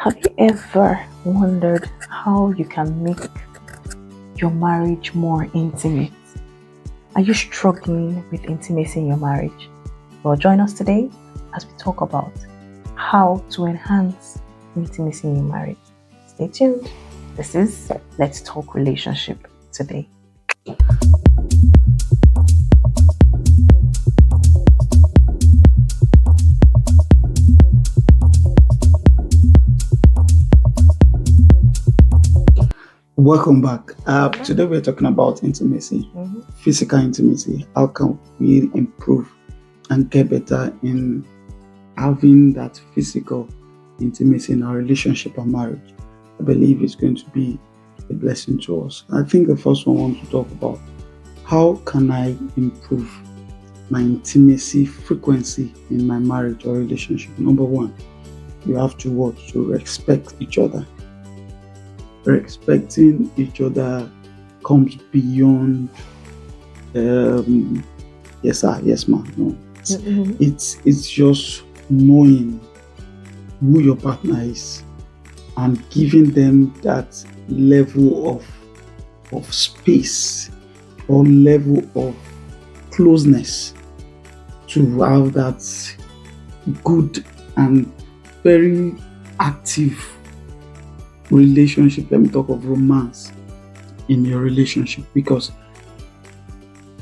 Have you ever wondered how you can make your marriage more intimate? Are you struggling with intimacy in your marriage? Well, join us today as we talk about how to enhance intimacy in your marriage. Stay tuned. This is Let's Talk Relationship today. Welcome back. Today we're talking about intimacy, physical intimacy. How can we improve and get better in having that physical intimacy in our relationship and marriage? I believe it's going to be a blessing to us. I think the first one I want to talk about, how can I improve my intimacy frequency in my marriage or relationship? Number one, you have to respect each other. Respecting each other comes beyond yes sir, yes ma'am. No, it's just knowing who your partner is and giving them that level of space or level of closeness to have that good and very active relationship. Let me talk of romance in your relationship, because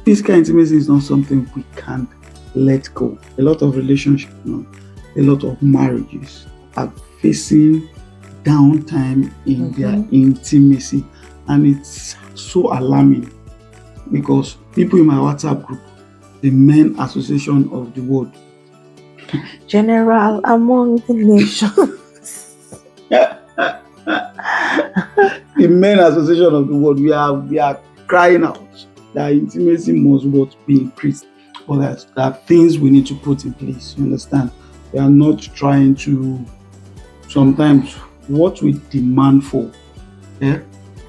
physical intimacy is not something we can't let go. A lot of relationships, a lot of marriages are facing downtime in their intimacy, and it's so alarming because people in my WhatsApp group, the Men Association of the World, General among the nations. the Men Association of the World, we are crying out that intimacy must be increased. But there are things we need to put in place. You understand? We are not trying to. Sometimes what we demand for,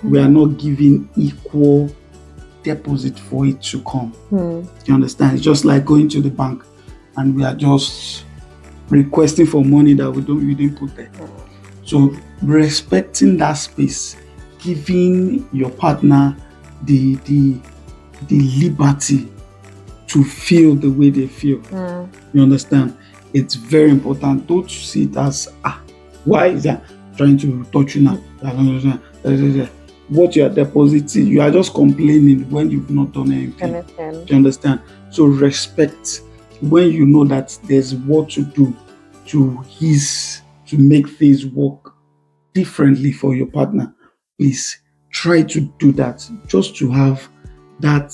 we are not giving equal deposit for it to come. You understand? It's just like going to the bank and we are just requesting for money that we didn't put there. So respecting that space, giving your partner the liberty to feel the way they feel. You understand? It's very important. Don't see it as why is that trying to touch you now? What you are depositing, you are just complaining when you've not done anything. Do you understand? So respect when you know that there's what to do to make things work differently for your partner. Please try to do that, just to have that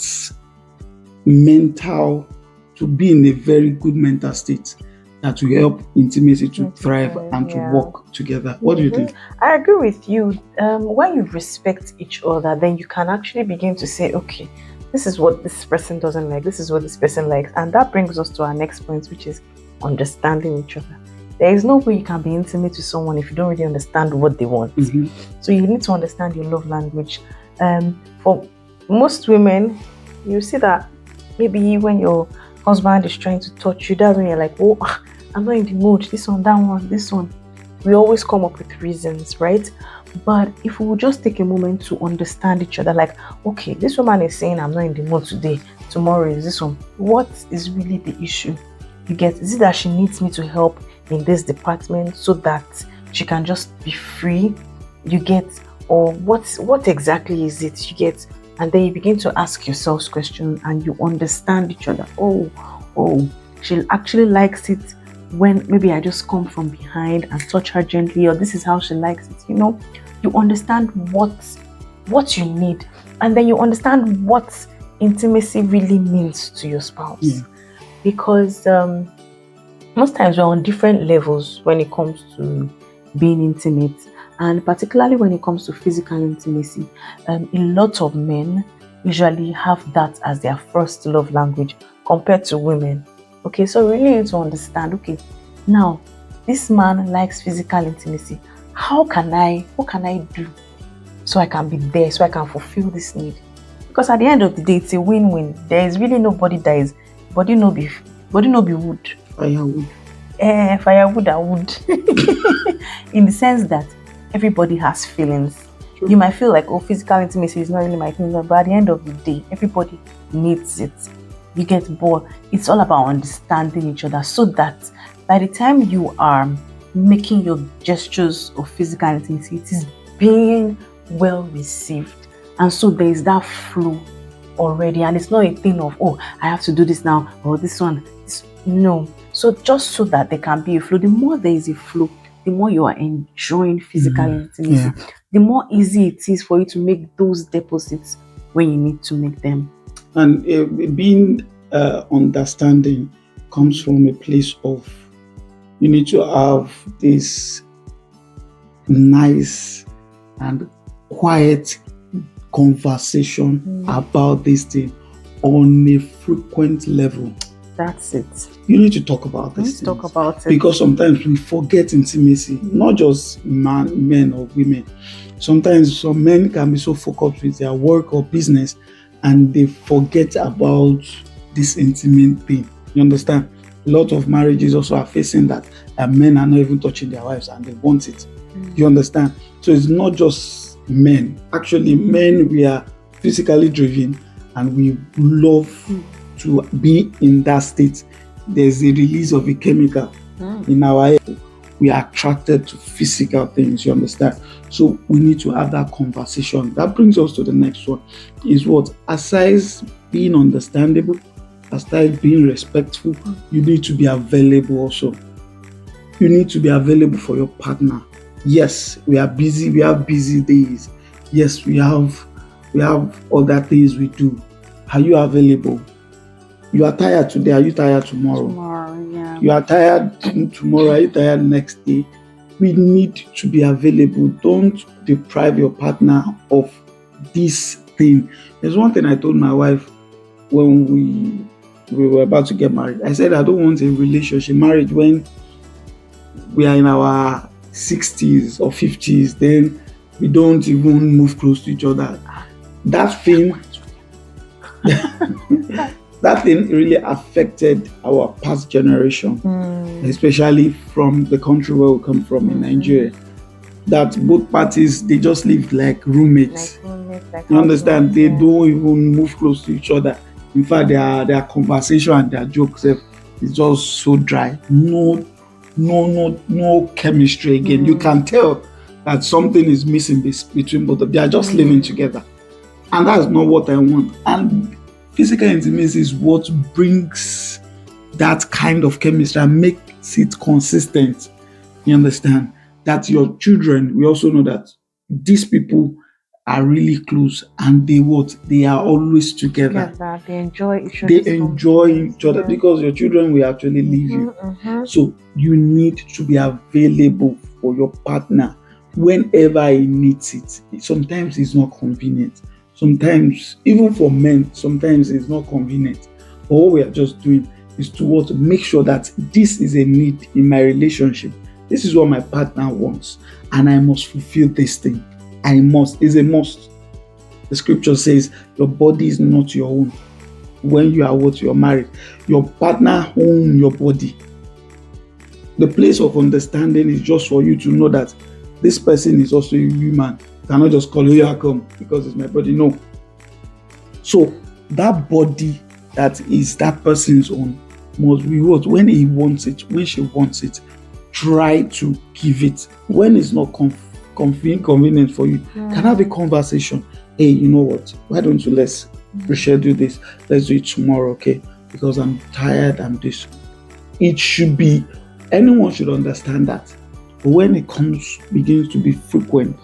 to be in a very good mental state that will help intimacy to thrive and to work together. What do you think? I agree with you. When you respect each other, then you can actually begin to say, okay, this is what this person doesn't like, this is what this person likes. And that brings us to our next point, which is understanding each other. There is no way you can be intimate with someone if you don't really understand what they want. So you need to understand your love language. For most women, you see that maybe when your husband is trying to touch you, that's when you're like, oh, I'm not in the mood, this one, that one, this one. We always come up with reasons, right? But if we would just take a moment to understand each other, like, okay, this woman is saying I'm not in the mood today, tomorrow is this one. What is really the issue? You get, is it that she needs me to help in this department so that she can just be free? You get, or what exactly is it? You get, and then you begin to ask yourselves questions and you understand each other. Oh, she actually likes it when maybe I just come from behind and touch her gently, or this is how she likes it. You understand what you need, and then you understand what intimacy really means to your spouse. Because most times we're on different levels when it comes to being intimate, and particularly when it comes to physical intimacy. A lot of men usually have that as their first love language compared to women. Okay, so we really need to understand, okay, now this man likes physical intimacy. What can I do so I can be there, so I can fulfill this need? Because at the end of the day, it's a win-win. There is really nobody that is body no be wood. Firewood. firewood and wood. In the sense that everybody has feelings. True. You might feel like, oh, physical intimacy is not really my thing, but at the end of the day, everybody needs it. You get bored. It's all about understanding each other so that by the time you are making your gestures of physical intimacy, it is being well received. And so there is that flow already. And it's not a thing of, oh, I have to do this now, or this one. No. So just so that there can be a flow, the more there is a flow, the more you are enjoying physical intimacy, Yeah. the more easy it is for you to make those deposits when you need to make them. And being understanding comes from a place of, you need to have this nice and quiet conversation about this thing on a frequent level. That's it. You need to talk about this. Let's talk about it. Because sometimes we forget intimacy, not just men or women. Sometimes some men can be so focused with their work or business and they forget about this intimate thing. You understand? A lot of marriages also are facing that, and men are not even touching their wives and they want it. You understand? So it's not just men. Actually, men, we are physically driven and we love to be in that state. There's a release of a chemical in our head. We are attracted to physical things, you understand? So we need to have that conversation. That brings us to the next one. Is what? Aside being understandable, aside being respectful, you need to be available also. You need to be available for your partner. Yes, we are busy, we have busy days. Yes, we have other things we do. Are you available? You are tired today, are you tired tomorrow? Yeah. You are tired tomorrow, are you tired next day? We need to be available. Don't deprive your partner of this thing. There's one thing I told my wife when we were about to get married. I said I don't want a relationship, marriage when we are in our 60s or 50s, then we don't even move close to each other. That thing that thing really affected our past generation, especially from the country where we come from in Nigeria. That both parties, they just live like roommates. You understand? They don't even move close to each other. In fact, their conversation and their jokes is just so dry. No chemistry again. You can tell that something is missing between both of them. They are just living together. And that's not what I want. And physical intimacy is what brings that kind of chemistry and makes it consistent. You understand? That your children, we also know that these people are really close and they are always together. Yeah, they enjoy each other. They enjoy each other because your children will actually leave you. So you need to be available for your partner whenever he needs it. Sometimes it's not convenient. Sometimes, even for men, sometimes it's not convenient. But what we are just doing is to make sure that this is a need in my relationship. This is what my partner wants, and I must fulfill this thing. It's a must. The scripture says your body is not your own. When you are married, your partner owns your body. The place of understanding is just for you to know that this person is also a human. You cannot just call here I come because it's my body. No. So that body that is that person's own must be what? When he wants it, when she wants it, try to give it. When it's not convenient for you, can have a conversation. Hey, you know what? Why don't you let's reschedule this? Let's do it tomorrow, okay? Because I'm tired. I'm this. It should be. Anyone should understand that. But when it begins to be frequent,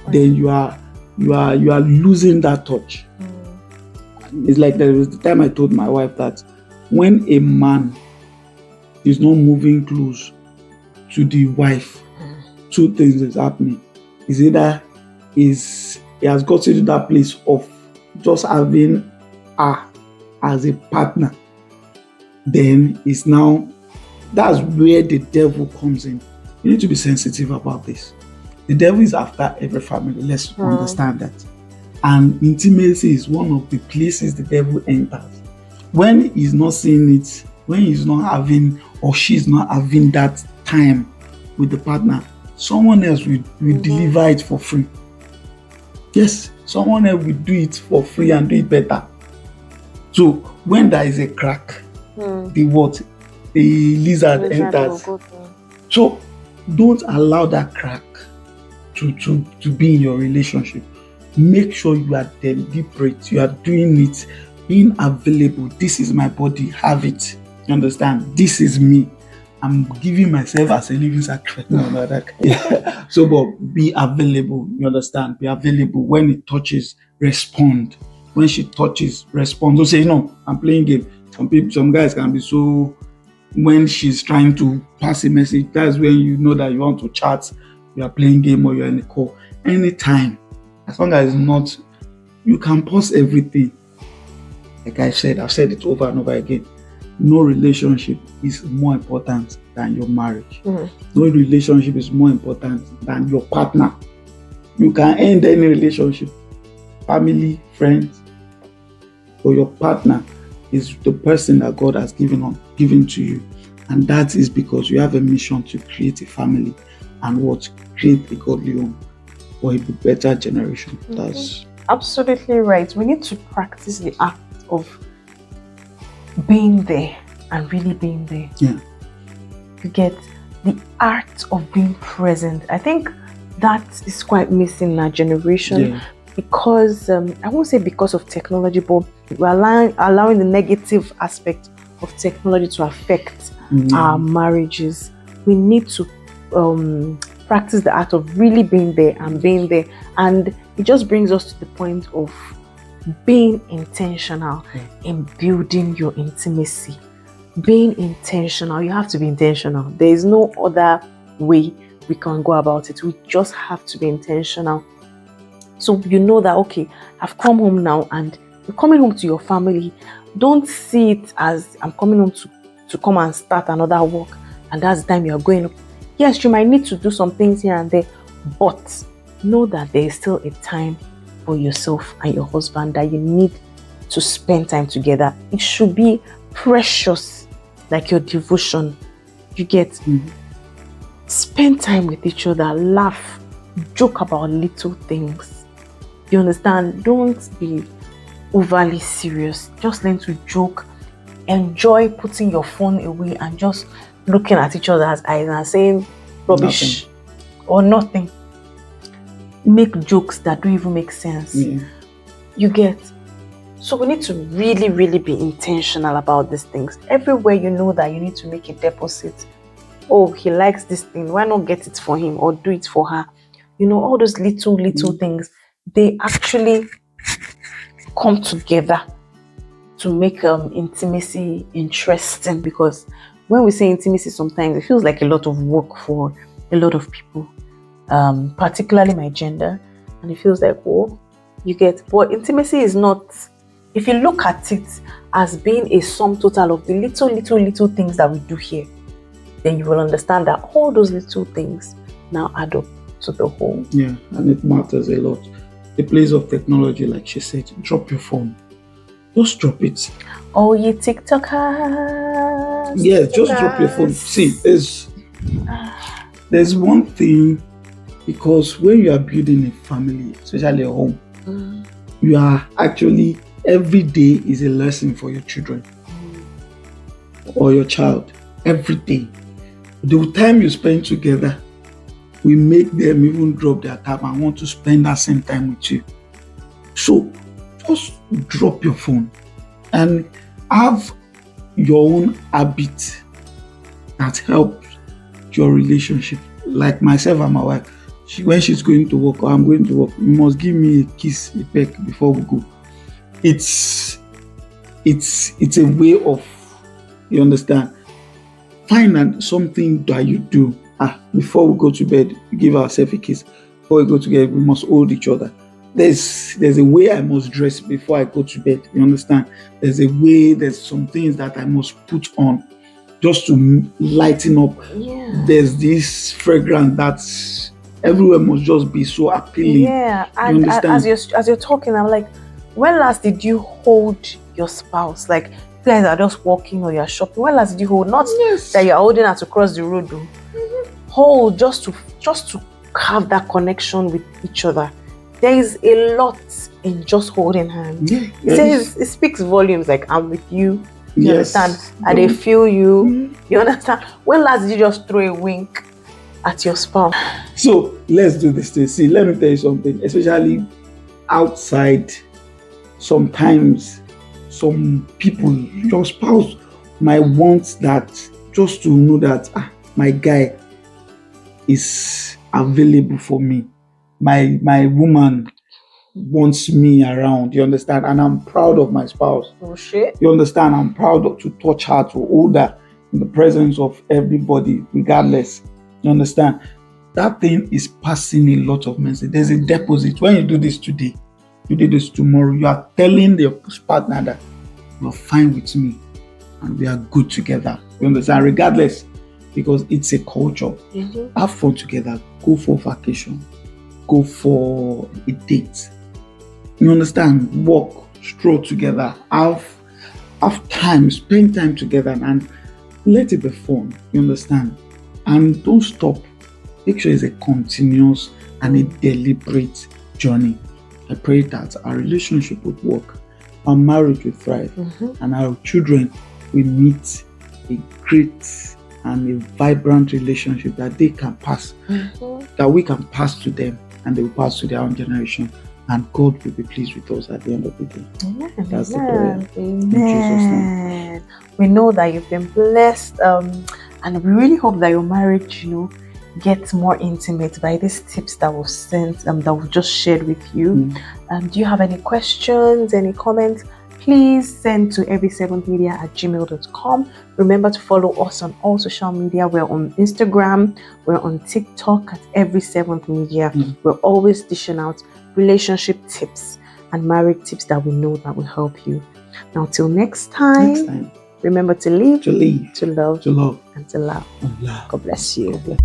then you are losing that touch. It's like there was the time I told my wife that when a man is not moving close to the wife, two things is happening. Is either he has gotten to that place of just having her as a partner, then it's now, that's where the devil comes in. You need to be sensitive about this. The devil is after every family. Let's understand that. And intimacy is one of the places the devil enters. When he's not seeing it, when he's not having or she's not having that time with the partner, someone else will deliver it for free. Yes, someone else will do it for free and do it better. So when there is a crack, the what? The lizard enters. So don't allow that crack to be in your relationship. Make sure you are deliberate, you are doing it, being available. This is my body, have it. You understand? This is me. I'm giving myself as a living sacrifice. No, that. Yeah. So, but be available. You understand? Be available. When it touches, respond. When she touches, respond. Don't say, no, I'm playing game. Some guys can be so, when she's trying to pass a message, that's when you know that you want to chat, you are playing game or you're in a call. Anytime, as long as it's not, you can pause everything. Like I've said it over and over again. No relationship is more important than your marriage. No relationship is more important than your partner. You can end any relationship, family, friends, but your partner is the person that God has given to you. And that is because you have a mission to create a family and create a godly home for a better generation. That's absolutely right. We need to practice the act of being there and really being there. Yeah. You get the art of being present. I think that is quite missing in our generation because I won't say because of technology, but we're allowing the negative aspect of technology to affect our marriages. We need to practice the art of really being there and being there, and it just brings us to the point of being intentional in building your intimacy. Being intentional, you have to be intentional. There is no other way we can go about it. We just have to be intentional. So you know that, okay, I've come home now and you're coming home to your family. Don't see it as I'm coming home to come and start another work and that's the time you're going up. Yes, you might need to do some things here and there, but know that there is still a time for yourself and your husband that you need to spend time together. It should be precious, like your devotion. You get spend time with each other, laugh, joke about little things. You understand? Don't be overly serious. Just learn to joke. Enjoy putting your phone away and just looking at each other's eyes and saying rubbish or nothing. Make jokes that don't even make sense. You get? So we need to really, really be intentional about these things. Everywhere you know that you need to make a deposit. Oh, he likes this thing. Why not get it for him or do it for her? You know, all those little things, they actually come together to make intimacy interesting, because when we say intimacy, sometimes it feels like a lot of work for a lot of people, particularly my gender, and it feels like, oh, you get, but intimacy is not, if you look at it as being a sum total of the little things that we do here, then you will understand that all those little things now add up to the whole. Yeah, and it matters a lot. The place of technology, like she said, drop your phone. Just drop it. Oh, you TikTokers. Yeah, just drop your phone. See, there's one thing, because when you are building a family, especially a home, you are actually, every day is a lesson for your children or your child. Every day. The time you spend together will make them even drop their tab and want to spend that same time with you. So just drop your phone and have your own habit that helps your relationship. Like myself and my wife, when she's going to work or I'm going to work, you must give me a kiss, a peck before we go. It's a way of, you understand, find something that you do. Before we go to bed, we give ourselves a kiss. Before we go to bed, we must hold each other. There's a way I must dress before I go to bed. You understand? There's some things that I must put on just to lighten up. Yeah. There's this fragrance that's everywhere must just be so appealing. Yeah, and you understand? As you're talking, I'm like, when last did you hold your spouse? Like, guys are just walking or you're shopping, when last did you hold? Not Yes. that you're holding her to cross the road, though. Hold just to have that connection with each other. There is a lot in just holding hands. Yeah. It speaks volumes. Like, I'm with you. You Yes. understand? And they feel you. Mhm. You understand? When last did you just throw a wink at your spouse? So let's do this thing. See, let me tell you something, especially outside, sometimes some people, your spouse might want that, just to know that my guy is available for me. My woman wants me around, you understand? And I'm proud of my spouse. Oh shit. You understand? I'm proud to touch her, to hold her in the presence of everybody, regardless. You understand? That thing is passing a lot of message. There's a deposit. When you do this today, you do this tomorrow, you are telling your partner that you're fine with me and we are good together. You understand? Regardless, because it's a culture. Mm-hmm. Have fun together. Go for vacation. Go for a date. You understand? Walk, stroll together. Have time, spend time together, and let it be fun. You understand? And don't stop. Make sure it's a continuous and a deliberate journey. I pray that our relationship would work, our marriage will thrive, and our children will meet a great and a vibrant relationship that they can pass, that we can pass to them, and they will pass to their own generation. And God will be pleased with us at the end of the day. Amen. That's the prayer. Amen. In Jesus' name. We know that you've been blessed, and we really hope that your marriage, gets more intimate by these tips that we've sent, that we've just shared with you. Do you have any questions, any comments? Please send to every7thmedia@gmail.com. Remember to follow us on all social media. We're on Instagram, we're on TikTok at Every7thmedia. We're always dishing out relationship tips and marriage tips that we know that will help you. Now, till next time, remember to live, To live, to love, to love, and to love. and love. God bless you. God bless.